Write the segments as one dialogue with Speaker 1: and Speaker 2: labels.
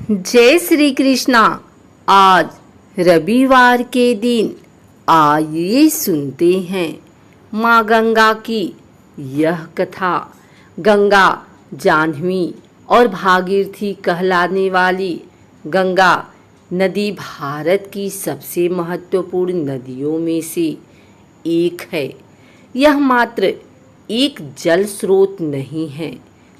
Speaker 1: जय श्री कृष्णा। आज रविवार के दिन आइए सुनते हैं माँ गंगा की यह कथा। गंगा जाह्नवी और भागीरथी कहलाने वाली गंगा नदी भारत की सबसे महत्वपूर्ण नदियों में से एक है। यह मात्र एक जल स्रोत नहीं है,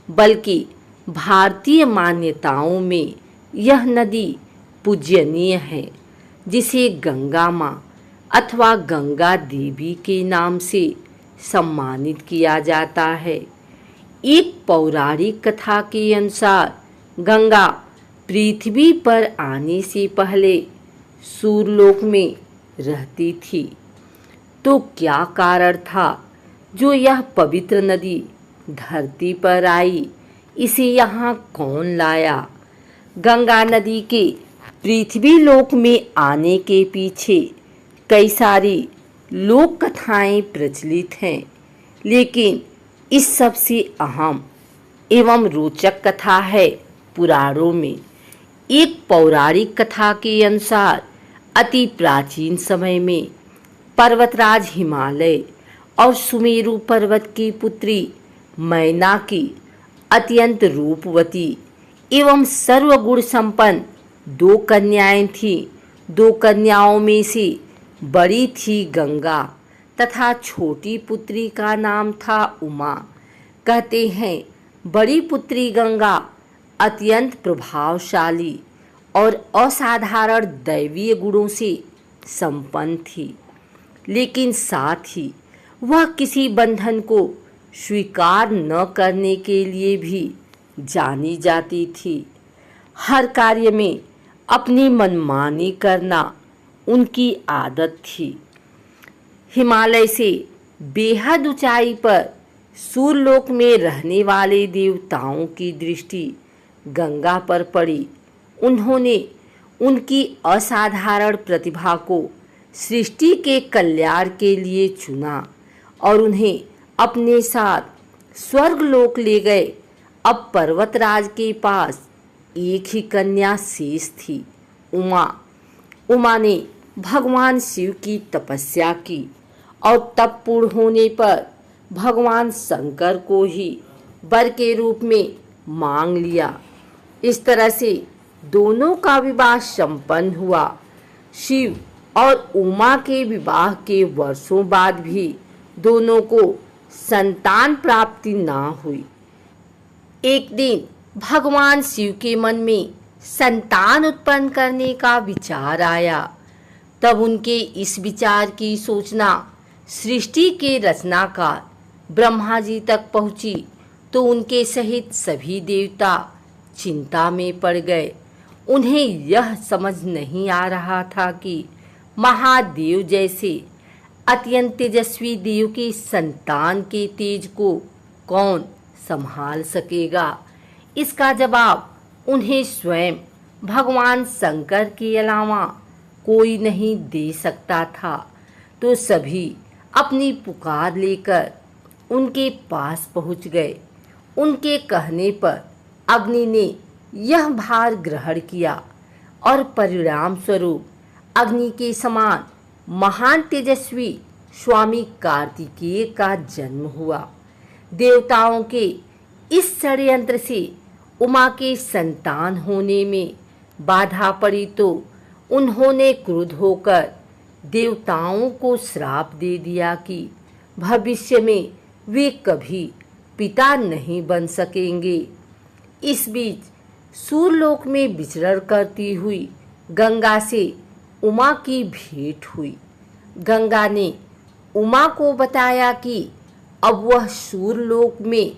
Speaker 1: बल्कि भारतीय मान्यताओं में यह नदी पूजनीय है, जिसे गंगा माँ अथवा गंगा देवी के नाम से सम्मानित किया जाता है। एक पौराणिक कथा के अनुसार गंगा पृथ्वी पर आने से पहले सूर्यलोक में रहती थी। तो क्या कारण था जो यह पवित्र नदी धरती पर आई? इसे यहाँ कौन लाया? गंगा नदी के पृथ्वी लोक में आने के पीछे कई सारी लोक कथाएं प्रचलित हैं, लेकिन इस सबसे अहम एवं रोचक कथा है पुराणों में। एक पौराणिक कथा के अनुसार अति प्राचीन समय में पर्वतराज हिमालय और सुमेरु पर्वत की पुत्री मैना की अत्यंत रूपवती एवं सर्वगुण संपन्न दो कन्याएं थीं। दो कन्याओं में से बड़ी थी गंगा तथा छोटी पुत्री का नाम था उमा। कहते हैं बड़ी पुत्री गंगा अत्यंत प्रभावशाली और असाधारण दैवीय गुणों से संपन्न थी, लेकिन साथ ही वह किसी बंधन को स्वीकार न करने के लिए भी जानी जाती थी। हर कार्य में अपनी मनमानी करना उनकी आदत थी। हिमालय से बेहद ऊंचाई पर सूर्यलोक में रहने वाले देवताओं की दृष्टि गंगा पर पड़ी। उन्होंने उनकी असाधारण प्रतिभा को सृष्टि के कल्याण के लिए चुना और उन्हें अपने साथ स्वर्गलोक ले गए। अब पर्वतराज के पास एक ही कन्या शेष थी, उमा। उमा ने भगवान शिव की तपस्या की और तप पूर्ण होने पर भगवान शंकर को ही वर के रूप में मांग लिया। इस तरह से दोनों का विवाह संपन्न हुआ। शिव और उमा के विवाह के वर्षों बाद भी दोनों को संतान प्राप्ति ना हुई। एक दिन भगवान शिव के मन में संतान उत्पन्न करने का विचार आया। तब उनके इस विचार की सूचना सृष्टि के रचनाकार ब्रह्मा जी तक पहुंची, तो उनके सहित सभी देवता चिंता में पड़ गए। उन्हें यह समझ नहीं आ रहा था कि महादेव जैसे अत्यंत तेजस्वी देव के संतान के तेज को कौन संभाल सकेगा। इसका जवाब उन्हें स्वयं भगवान शंकर के अलावा कोई नहीं दे सकता था। तो सभी अपनी पुकार लेकर उनके पास पहुंच गए। उनके कहने पर अग्नि ने यह भार ग्रहण किया और परिणाम स्वरूप अग्नि के समान महान तेजस्वी स्वामी कार्तिकेय का जन्म हुआ। देवताओं के इस षड्यंत्र से उमा के संतान होने में बाधा पड़ी, तो उन्होंने क्रुद्ध होकर देवताओं को श्राप दे दिया कि भविष्य में वे कभी पिता नहीं बन सकेंगे। इस बीच सूर्यलोक में विचरण करती हुई गंगा से उमा की भेंट हुई। गंगा ने उमा को बताया कि अब वह सूर्यलोक में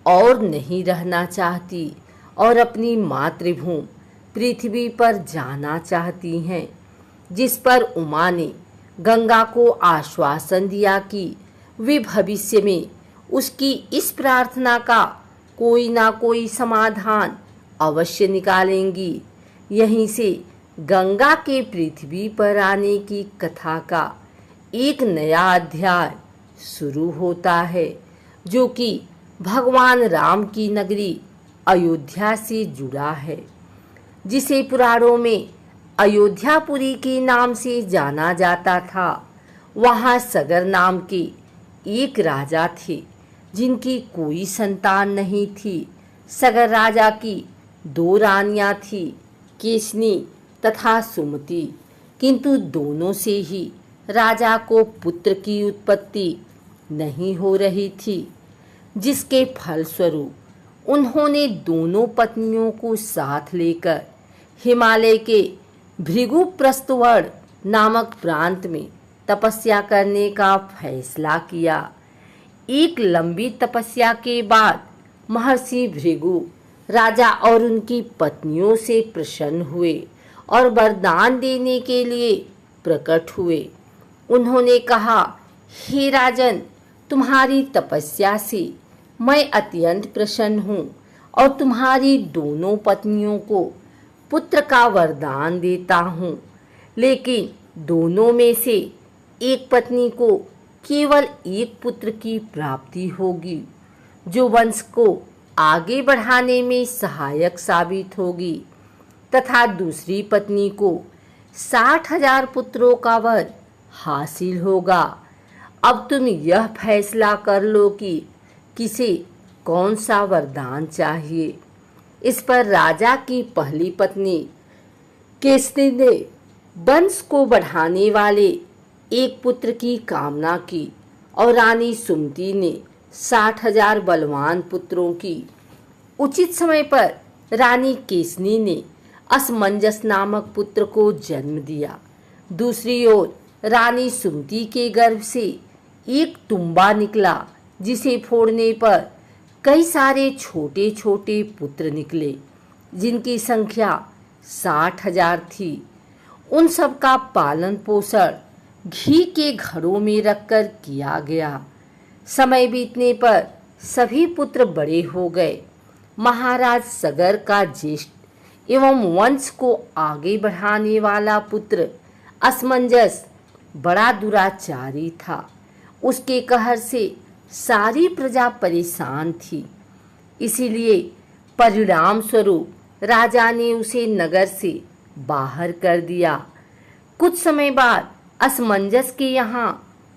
Speaker 1: और नहीं रहना चाहती और अपनी मातृभूमि पृथ्वी पर जाना चाहती हैं। जिस पर उमा ने गंगा को आश्वासन दिया कि वे भविष्य में उसकी इस प्रार्थना का कोई ना कोई समाधान अवश्य निकालेंगी। यहीं से गंगा के पृथ्वी पर आने की कथा का एक नया अध्याय शुरू होता है, जो कि भगवान राम की नगरी अयोध्या से जुड़ा है। जिसे पुराणों में अयोध्यापुरी के नाम से जाना जाता था, वहाँ सगर नाम के एक राजा थे जिनकी कोई संतान नहीं थी। सगर राजा की 2 रानियां थी, केसनी तथा सुमति, किंतु दोनों से ही राजा को पुत्र की उत्पत्ति नहीं हो रही थी, जिसके फलस्वरूप उन्होंने दोनों पत्नियों को साथ लेकर हिमालय के भृगुप्रस्थवर्ण नामक प्रांत में तपस्या करने का फैसला किया। एक लंबी तपस्या के बाद महर्षि भृगु राजा और उनकी पत्नियों से प्रसन्न हुए और वरदान देने के लिए प्रकट हुए। उन्होंने कहा, हे राजन, तुम्हारी तपस्या से मैं अत्यंत प्रसन्न हूँ और तुम्हारी दोनों पत्नियों को पुत्र का वरदान देता हूँ, लेकिन दोनों में से एक पत्नी को केवल एक पुत्र की प्राप्ति होगी, जो वंश को आगे बढ़ाने में सहायक साबित होगी, तथा दूसरी पत्नी को 60,000 पुत्रों का वर हासिल होगा। अब तुम यह फैसला कर लो कि किसे कौन सा वरदान चाहिए। इस पर राजा की पहली पत्नी केसनी ने वंश को बढ़ाने वाले एक पुत्र की कामना की और रानी सुमति ने 60,000 बलवान पुत्रों की। उचित समय पर रानी केसनी ने असमंजस नामक पुत्र को जन्म दिया। दूसरी ओर रानी सुमति के गर्भ से एक तुम्बा निकला, जिसे फोड़ने पर कई सारे छोटे छोटे पुत्र निकले, जिनकी संख्या 60,000 थी। उन सब का पालन पोषण घी के घड़ों में रखकर किया गया। समय बीतने पर सभी पुत्र बड़े हो गए। महाराज सगर का ज्येष्ठ एवं वंश को आगे बढ़ाने वाला पुत्र असमंजस बड़ा दुराचारी था। उसके कहर से सारी प्रजा परेशान थी। इसीलिए परिणाम स्वरूप राजा ने उसे नगर से बाहर कर दिया। कुछ समय बाद असमंजस के यहाँ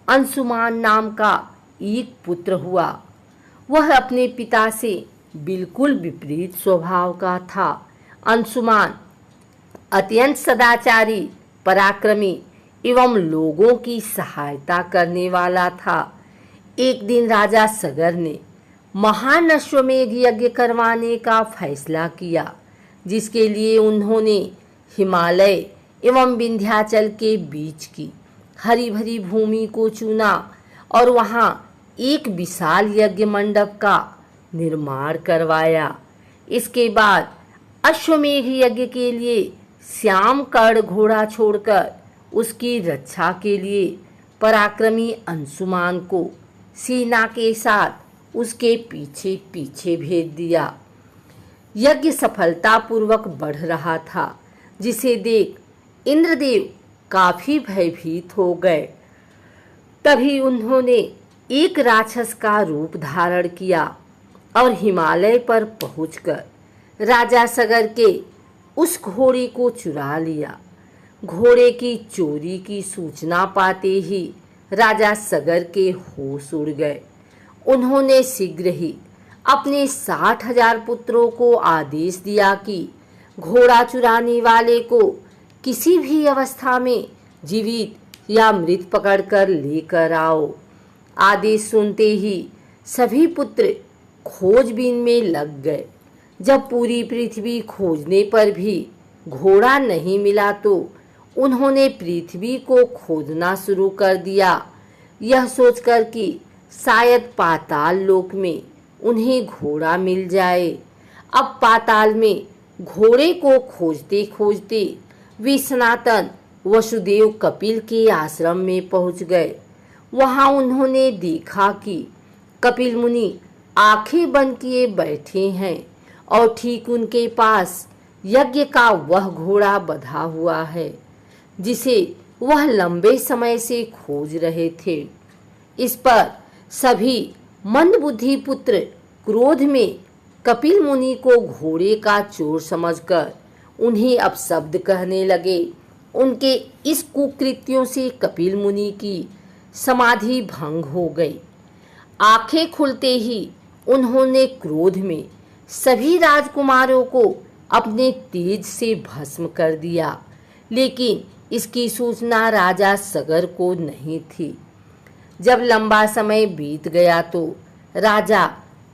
Speaker 1: अंशुमान नाम का एक पुत्र हुआ। वह अपने पिता से बिल्कुल विपरीत स्वभाव का था। अंशुमान अत्यंत सदाचारी, पराक्रमी एवं लोगों की सहायता करने वाला था। एक दिन राजा सगर ने महान अश्वमेध यज्ञ करवाने का फैसला किया, जिसके लिए उन्होंने हिमालय एवं विंध्याचल के बीच की हरी भरी भूमि को चुना और वहाँ एक विशाल यज्ञ मंडप का निर्माण करवाया। इसके बाद अश्वमेध यज्ञ के लिए श्याम कर्ण घोड़ा छोड़कर उसकी रक्षा के लिए पराक्रमी अंशुमान को सेना के साथ उसके पीछे पीछे भेज दिया। यज्ञ सफलतापूर्वक बढ़ रहा था, जिसे देख इंद्रदेव काफी भयभीत हो गए। तभी उन्होंने एक राक्षस का रूप धारण किया और हिमालय पर पहुंचकर राजा सगर के उस घोड़े को चुरा लिया। घोड़े की चोरी की सूचना पाते ही राजा सगर के होश उड़ गए। उन्होंने शीघ्र ही अपने 60,000 पुत्रों को आदेश दिया कि घोड़ा चुराने वाले को किसी भी अवस्था में जीवित या मृत पकड़कर लेकर आओ। आदेश सुनते ही सभी पुत्र खोजबीन में लग गए। जब पूरी पृथ्वी खोजने पर भी घोड़ा नहीं मिला तो उन्होंने पृथ्वी को खोदना शुरू कर दिया, यह सोचकर कि शायद पाताल लोक में उन्हें घोड़ा मिल जाए। अब पाताल में घोड़े को खोजते खोजते वे सनातन वसुदेव कपिल के आश्रम में पहुंच गए। वहां उन्होंने देखा कि कपिल मुनि आंखें बंद किए बैठे हैं और ठीक उनके पास यज्ञ का वह घोड़ा बंधा हुआ है, जिसे वह लंबे समय से खोज रहे थे। इस पर सभी मंदबुद्धि पुत्र क्रोध में कपिल मुनि को घोड़े का चोर समझकर उन्हें अपशब्द कहने लगे। उनके इस कुकृत्यों से कपिल मुनि की समाधि भंग हो गई। आंखें खुलते ही उन्होंने क्रोध में सभी राजकुमारों को अपने तेज से भस्म कर दिया, लेकिन इसकी सूचना राजा सगर को नहीं थी। जब लंबा समय बीत गया तो राजा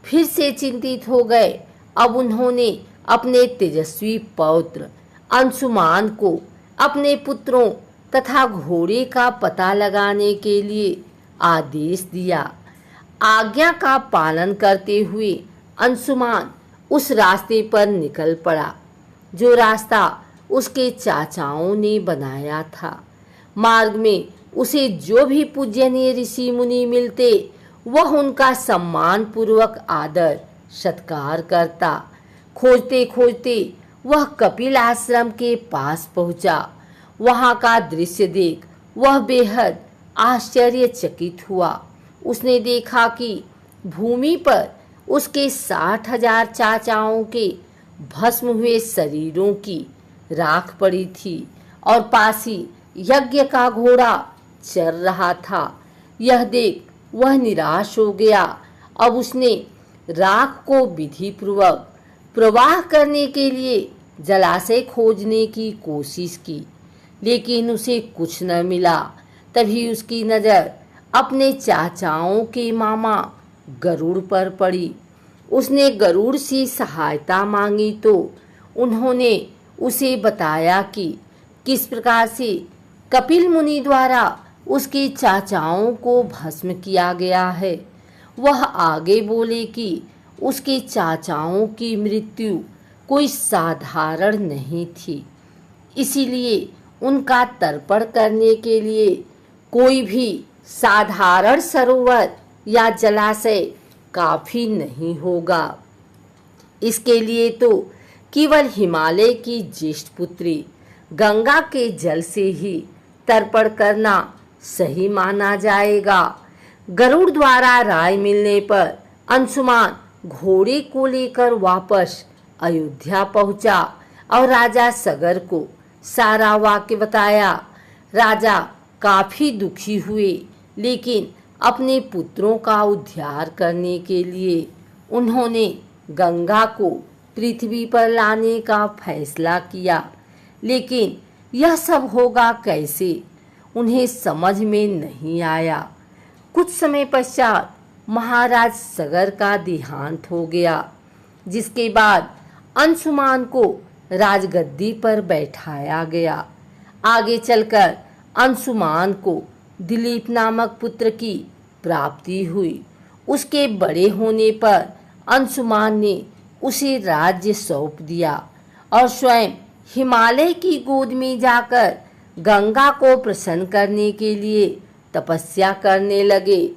Speaker 1: फिर से चिंतित हो गए। अब उन्होंने अपने तेजस्वी पौत्र अंशुमान को अपने पुत्रों तथा घोड़े का पता लगाने के लिए आदेश दिया। आज्ञा का पालन करते हुए अंशुमान उस रास्ते पर निकल पड़ा जो रास्ता उसके चाचाओं ने बनाया था। मार्ग में उसे जो भी पूजनीय ऋषि मुनि मिलते वह उनका सम्मान पूर्वक आदर सत्कार करता। खोजते खोजते वह कपिल आश्रम के पास पहुंचा। वहां का दृश्य देख वह बेहद आश्चर्यचकित हुआ। उसने देखा कि भूमि पर उसके 60,000 चाचाओं के भस्म हुए शरीरों की राख पड़ी थी और पास ही यज्ञ का घोड़ा चल रहा था। यह देख वह निराश हो गया। अब उसने राख को विधि पूर्वक प्रवाह करने के लिए जलाशय खोजने की कोशिश की, लेकिन उसे कुछ न मिला। तभी उसकी नज़र अपने चाचाओं के मामा गरुड़ पर पड़ी। उसने गरुड़ से सहायता मांगी तो उन्होंने उसे बताया कि किस प्रकार से कपिल मुनि द्वारा उसके चाचाओं को भस्म किया गया है। वह आगे बोले कि उसके चाचाओं की मृत्यु कोई साधारण नहीं थी, इसीलिए उनका तर्पण करने के लिए कोई भी साधारण सरोवर या जलाशय काफी नहीं होगा। इसके लिए तो केवल हिमालय की ज्येष्ठ पुत्री गंगा के जल से ही तर्पण करना सही माना जाएगा। गरुड़ द्वारा राय मिलने पर अंशुमान घोड़े को लेकर वापस अयोध्या पहुंचा और राजा सगर को सारा वाक्य बताया। राजा काफी दुखी हुए, लेकिन अपने पुत्रों का उद्धार करने के लिए उन्होंने गंगा को पृथ्वी पर लाने का फैसला किया। लेकिन यह सब होगा कैसे, उन्हें समझ में नहीं आया। कुछ समय पश्चात महाराज सगर का देहांत हो गया, जिसके बाद अंशुमान को राजगद्दी पर बैठाया गया। आगे चलकर अंशुमान को दिलीप नामक पुत्र की प्राप्ति हुई। उसके बड़े होने पर अंशुमान ने उसे राज्य सौंप दिया और स्वयं हिमालय की गोद में जाकर गंगा को प्रसन्न करने के लिए तपस्या करने लगे।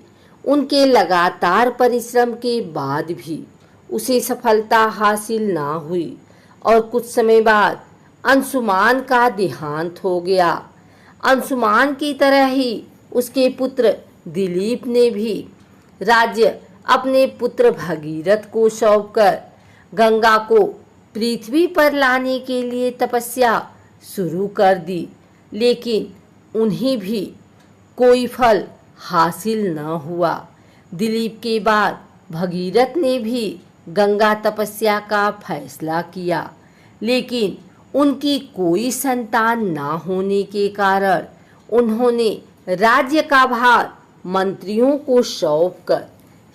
Speaker 1: उनके लगातार परिश्रम के बाद भी उसे सफलता हासिल ना हुई और कुछ समय बाद अंशुमान का देहांत हो गया। अंशुमान की तरह ही उसके पुत्र दिलीप ने भी राज्य अपने पुत्र भगीरथ को सौंपकर गंगा को पृथ्वी पर लाने के लिए तपस्या शुरू कर दी, लेकिन उन्हें भी कोई फल हासिल न हुआ। दिलीप के बाद भगीरथ ने भी गंगा तपस्या का फैसला किया, लेकिन उनकी कोई संतान ना होने के कारण उन्होंने राज्य का भार मंत्रियों को सौंपकर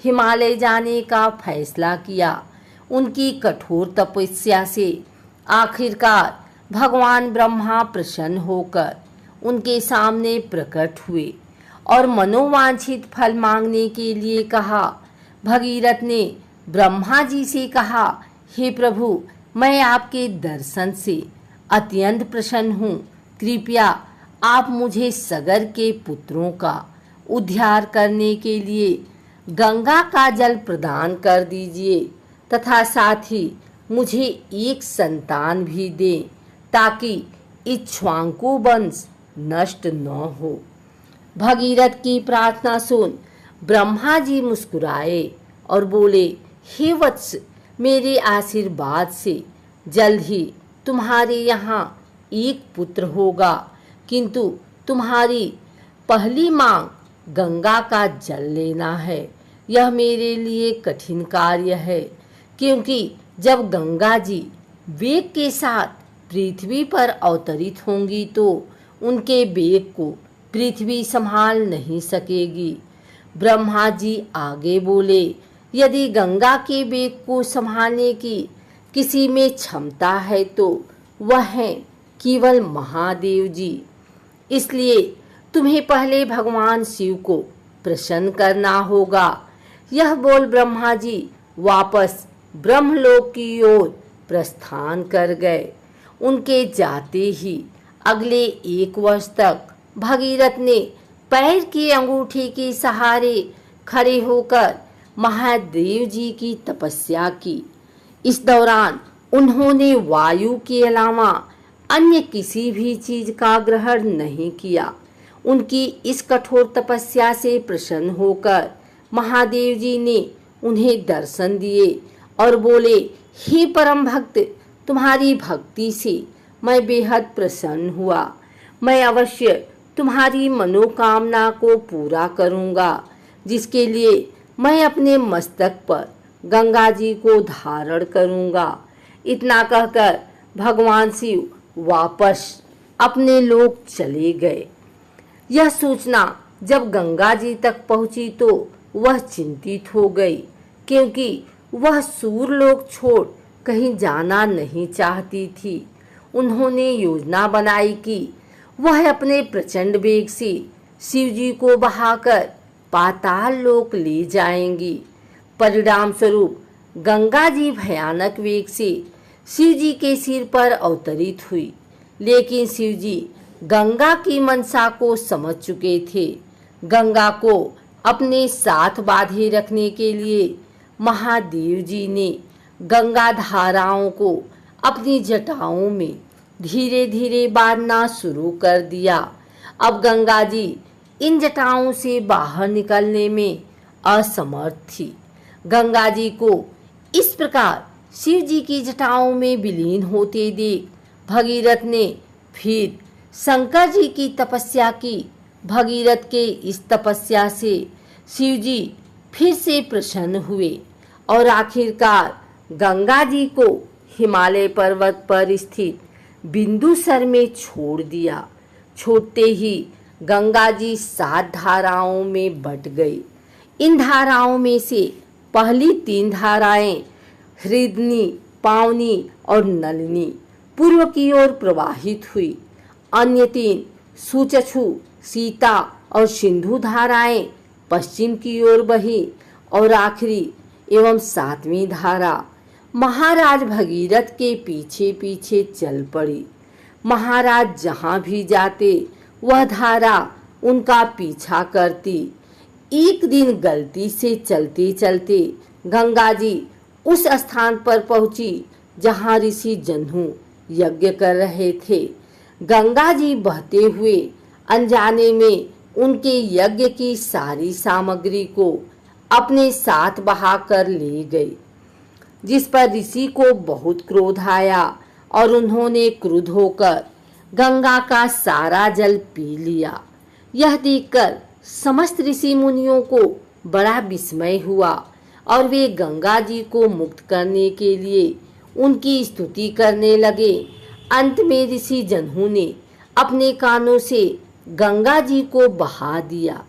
Speaker 1: हिमालय जाने का फैसला किया। उनकी कठोर तपस्या से आखिरकार भगवान ब्रह्मा प्रसन्न होकर उनके सामने प्रकट हुए और मनोवांछित फल मांगने के लिए कहा। भगीरथ ने ब्रह्मा जी से कहा, हे प्रभु, मैं आपके दर्शन से अत्यंत प्रसन्न हूँ। कृपया आप मुझे सगर के पुत्रों का उद्धार करने के लिए गंगा का जल प्रदान कर दीजिए तथा साथ ही मुझे एक संतान भी दें, ताकि इक्ष्वाकु वंश नष्ट न हो। भगीरथ की प्रार्थना सुन ब्रह्मा जी मुस्कुराए और बोले, हे वत्स, मेरे आशीर्वाद से जल्द ही तुम्हारे यहाँ एक पुत्र होगा, किंतु तुम्हारी पहली मांग गंगा का जल लेना है। यह मेरे लिए कठिन कार्य है, क्योंकि जब गंगा जी वेग के साथ पृथ्वी पर अवतरित होंगी तो उनके वेग को पृथ्वी संभाल नहीं सकेगी। ब्रह्मा जी आगे बोले, यदि गंगा के वेग को संभालने की किसी में क्षमता है तो वह है केवल महादेव जी। इसलिए तुम्हें पहले भगवान शिव को प्रसन्न करना होगा। यह बोल ब्रह्मा जी वापस ब्रह्मलोक की ओर प्रस्थान कर गए। उनके जाते ही अगले 1 वर्ष तक भगीरथ ने पैर के अंगूठे के सहारे खड़े होकर महादेव जी की तपस्या की। इस दौरान उन्होंने वायु के अलावा अन्य किसी भी चीज का ग्रहण नहीं किया। उनकी इस कठोर तपस्या से प्रसन्न होकर महादेव जी ने उन्हें दर्शन दिए और बोले, हे परम भक्त, तुम्हारी भक्ति से मैं बेहद प्रसन्न हुआ। मैं अवश्य तुम्हारी मनोकामना को पूरा करूंगा, जिसके लिए मैं अपने मस्तक पर गंगा जी को धारण करूंगा। इतना कहकर भगवान शिव वापस अपने लोक चले गए। यह सूचना जब गंगा जी तक पहुंची तो वह चिंतित हो गई, क्योंकि वह सूरलोक छोड़ कहीं जाना नहीं चाहती थी। उन्होंने योजना बनाई कि वह अपने प्रचंड वेग से शिव जी को बहाकर पाताल लोक ले जाएंगी। परिणाम स्वरूप गंगा जी भयानक वेग से शिव जी के सिर पर अवतरित हुई, लेकिन शिव जी गंगा की मनसा को समझ चुके थे। गंगा को अपने साथ बांधे रखने के लिए महादेव जी ने गंगा धाराओं को अपनी जटाओं में धीरे धीरे बांधना शुरू कर दिया। अब गंगा जी इन जटाओं से बाहर निकलने में असमर्थ थी। गंगा जी को इस प्रकार शिव जी की जटाओं में विलीन होते देख भगीरथ ने फिर शंकर जी की तपस्या की। भगीरथ के इस तपस्या से शिव जी फिर से प्रसन्न हुए और आखिरकार गंगा जी को हिमालय पर्वत पर स्थित बिंदुसर में छोड़ दिया। छोड़ते ही गंगा जी 7 धाराओं में बट गई। इन धाराओं में से पहली 3 धाराएं हृदनी, पावनी और नलिनी पूर्व की ओर प्रवाहित हुई। अन्य 3 सुचक्षु, सीता और सिंधु धाराएं पश्चिम की ओर बही और आखिरी एवं 7वीं धारा महाराज भगीरथ के पीछे पीछे चल पड़ी। महाराज जहां भी जाते वह धारा उनका पीछा करती। एक दिन गलती से चलते चलते गंगा जी उस स्थान पर पहुंची जहां ऋषि जन्हू यज्ञ कर रहे थे। गंगा जी बहते हुए अनजाने में उनके यज्ञ की सारी सामग्री को अपने साथ बहा कर ले गई, जिस पर ऋषि को बहुत क्रोध आया और उन्होंने क्रुद्ध होकर गंगा का सारा जल पी लिया। यह देखकर समस्त ऋषि मुनियों को बड़ा विस्मय हुआ और वे गंगा जी को मुक्त करने के लिए उनकी स्तुति करने लगे। अंत में ऋषि जन्हू ने अपने कानों से गंगा जी को बहा दिया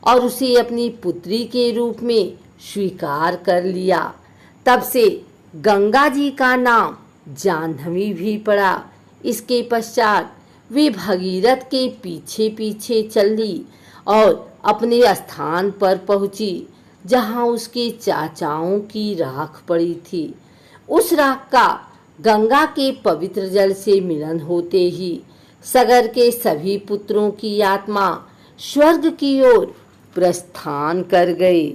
Speaker 1: और उसे अपनी पुत्री के रूप में स्वीकार कर लिया। तब से गंगा जी का नाम जाह्नवी भी पड़ा। इसके पश्चात वे भगीरथ के पीछे पीछे चली और अपने स्थान पर पहुंची जहां उसके चाचाओं की राख पड़ी थी। उस राख का गंगा के पवित्र जल से मिलन होते ही सगर के सभी पुत्रों की आत्मा स्वर्ग की ओर प्रस्थान कर गई।